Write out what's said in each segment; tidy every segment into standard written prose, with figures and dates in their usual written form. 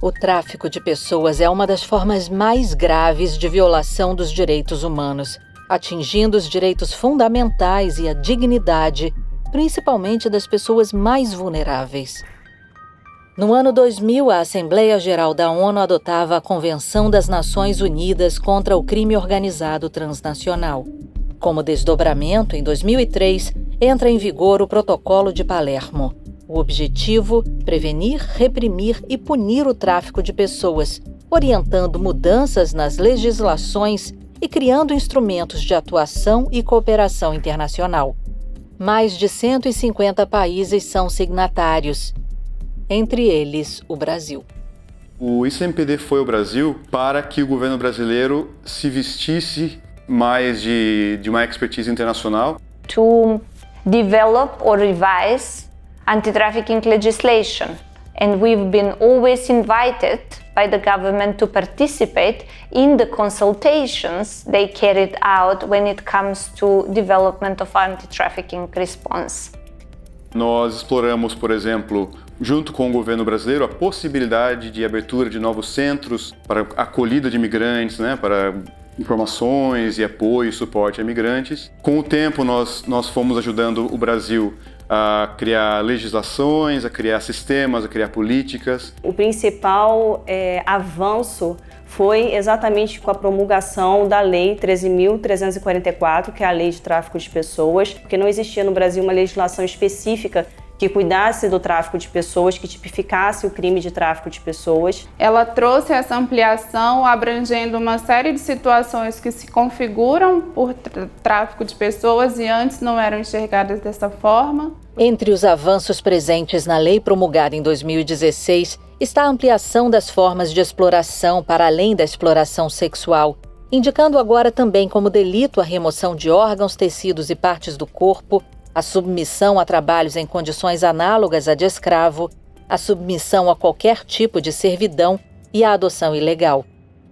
O tráfico de pessoas é uma das formas mais graves de violação dos direitos humanos, atingindo os direitos fundamentais e a dignidade, principalmente das pessoas mais vulneráveis. No ano 2000, a Assembleia Geral da ONU adotava a Convenção das Nações Unidas contra o Crime Organizado Transnacional. Como desdobramento, em 2003, entra em vigor o Protocolo de Palermo. O objetivo: prevenir, reprimir e punir o tráfico de pessoas, orientando mudanças nas legislações e criando instrumentos de atuação e cooperação internacional. Mais de 150 países são signatários, entre eles o Brasil. O ICMPD foi ao Brasil para que o governo brasileiro se vestisse mais de uma expertise internacional. To develop or revise anti-trafficking legislation. And we've been always invited by the government to participate in the consultations they carried out when it comes to development of anti-trafficking response. Nós exploramos, por exemplo, junto com o governo brasileiro, a possibilidade de abertura de novos centros para acolhida de imigrantes, para informações e apoio e suporte a imigrantes. Com o tempo, nós fomos ajudando o Brasil a criar legislações, a criar sistemas, a criar políticas. O principal avanço foi exatamente com a promulgação da Lei 13.344, que é a Lei de Tráfico de Pessoas, porque não existia no Brasil uma legislação específica que cuidasse do tráfico de pessoas, que tipificasse o crime de tráfico de pessoas. Ela trouxe essa ampliação, abrangendo uma série de situações que se configuram por tráfico de pessoas e antes não eram enxergadas dessa forma. Entre os avanços presentes na lei promulgada em 2016 está a ampliação das formas de exploração para além da exploração sexual, indicando agora também como delito a remoção de órgãos, tecidos e partes do corpo, a submissão a trabalhos em condições análogas à de escravo, a submissão a qualquer tipo de servidão e a adoção ilegal.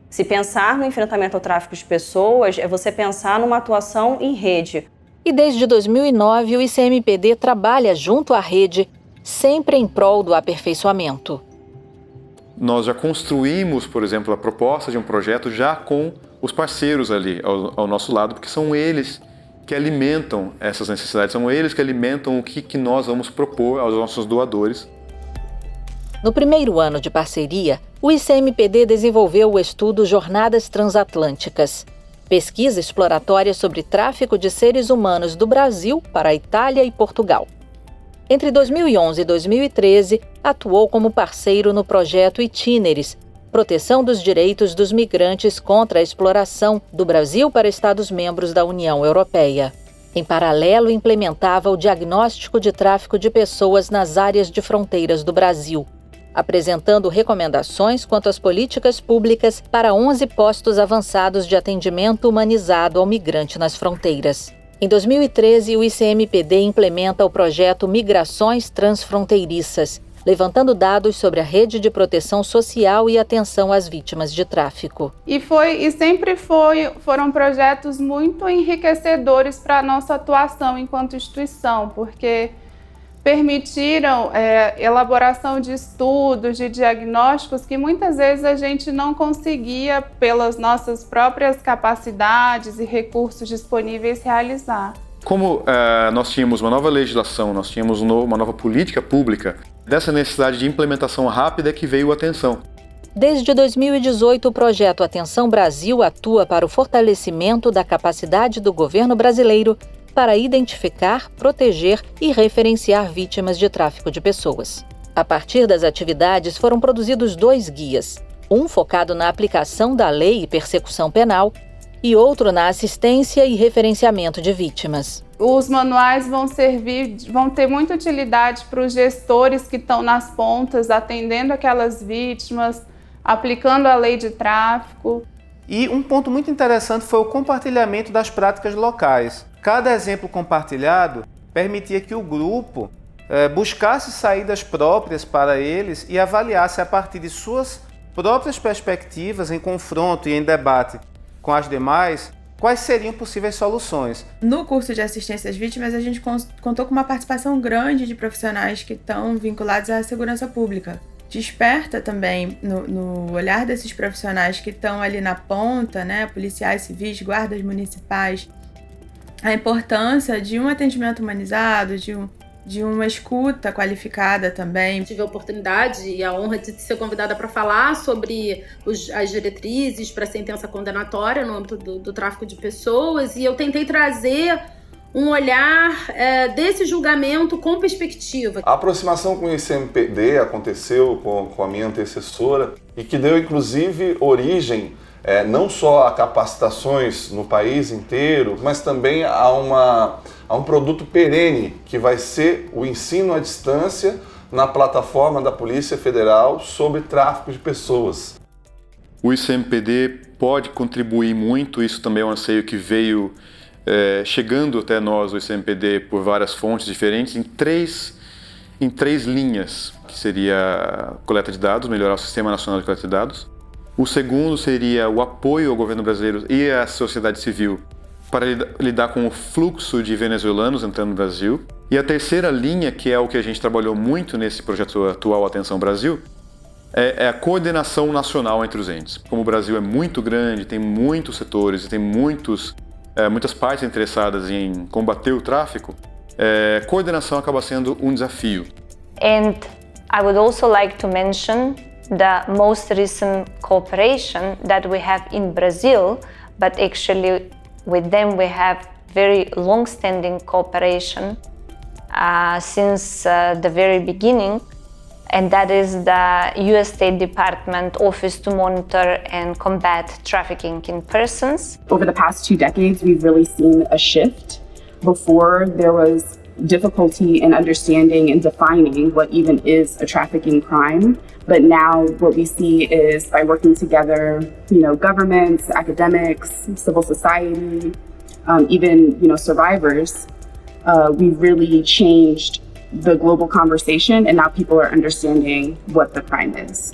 Se pensar no enfrentamento ao tráfico de pessoas é você pensar numa atuação em rede. E desde 2009, o ICMPD trabalha junto à rede, sempre em prol do aperfeiçoamento. Nós já construímos, por exemplo, a proposta de um projeto já com os parceiros ali ao nosso lado, porque são eles que alimentam essas necessidades, são eles que alimentam o que nós vamos propor aos nossos doadores. No primeiro ano de parceria, o ICMPD desenvolveu o estudo Jornadas Transatlânticas, pesquisa exploratória sobre tráfico de seres humanos do Brasil para a Itália e Portugal. Entre 2011 e 2013, atuou como parceiro no projeto Itineres, Proteção dos Direitos dos Migrantes contra a Exploração, do Brasil para Estados-membros da União Europeia. Em paralelo, implementava o diagnóstico de tráfico de pessoas nas áreas de fronteiras do Brasil, apresentando recomendações quanto às políticas públicas para 11 postos avançados de atendimento humanizado ao migrante nas fronteiras. Em 2013, o ICMPD implementa o projeto Migrações Transfronteiriças, levantando dados sobre a rede de proteção social e atenção às vítimas de tráfico. Foram projetos muito enriquecedores para a nossa atuação enquanto instituição, porque permitiram elaboração de estudos, de diagnósticos que muitas vezes a gente não conseguia, pelas nossas próprias capacidades e recursos disponíveis, realizar. Como nós tínhamos uma nova legislação, nós tínhamos uma nova política pública, dessa necessidade de implementação rápida é que veio a Atenção. Desde 2018, o projeto Atenção Brasil atua para o fortalecimento da capacidade do governo brasileiro para identificar, proteger e referenciar vítimas de tráfico de pessoas. A partir das atividades foram produzidos 2 guias, um focado na aplicação da lei e persecução penal e outro na assistência e referenciamento de vítimas. Os manuais vão ter muita utilidade para os gestores que estão nas pontas, atendendo aquelas vítimas, aplicando a lei de tráfico. E um ponto muito interessante foi o compartilhamento das práticas locais. Cada exemplo compartilhado permitia que o grupo buscasse saídas próprias para eles e avaliasse a partir de suas próprias perspectivas em confronto e em debate com as demais, quais seriam possíveis soluções. No curso de assistência às vítimas, a gente contou com uma participação grande de profissionais que estão vinculados à segurança pública, desperta também no olhar desses profissionais que estão ali na ponta, né, policiais civis, guardas municipais, a importância de um atendimento humanizado, de uma escuta qualificada também. Tive a oportunidade e a honra de ser convidada para falar sobre as diretrizes para a sentença condenatória no âmbito do tráfico de pessoas, e eu tentei trazer um olhar desse julgamento com perspectiva. A aproximação com o ICMPD aconteceu com a minha antecessora e que deu inclusive origem não só a capacitações no país inteiro, mas também a um produto perene que vai ser o ensino à distância na plataforma da Polícia Federal sobre tráfico de pessoas. O ICMPD pode contribuir muito, isso também é um anseio que veio chegando até nós, o ICMPD, por várias fontes diferentes, em três linhas, que seria a coleta de dados, melhorar o Sistema Nacional de Coleta de Dados. O segundo seria o apoio ao governo brasileiro e à sociedade civil para lidar com o fluxo de venezuelanos entrando no Brasil. E a terceira linha, que é o que a gente trabalhou muito nesse projeto atual Atenção Brasil, é a coordenação nacional entre os entes. Como o Brasil é muito grande, tem muitos setores e tem muitas partes interessadas em combater o tráfico, coordenação acaba sendo um desafio. And I would also like to mention the most recent cooperation that we have in Brazil, but actually with them we have very long-standing cooperation since the very beginning, and that is the US State Department Office to Monitor and Combat Trafficking in Persons. Over the past 2 decades, we've really seen a shift. Before, there was difficulty in understanding and defining what even is a trafficking crime. But now what we see is by working together, governments, academics, civil society, even, survivors, we've really changed the global conversation, and now people are understanding what the crime is.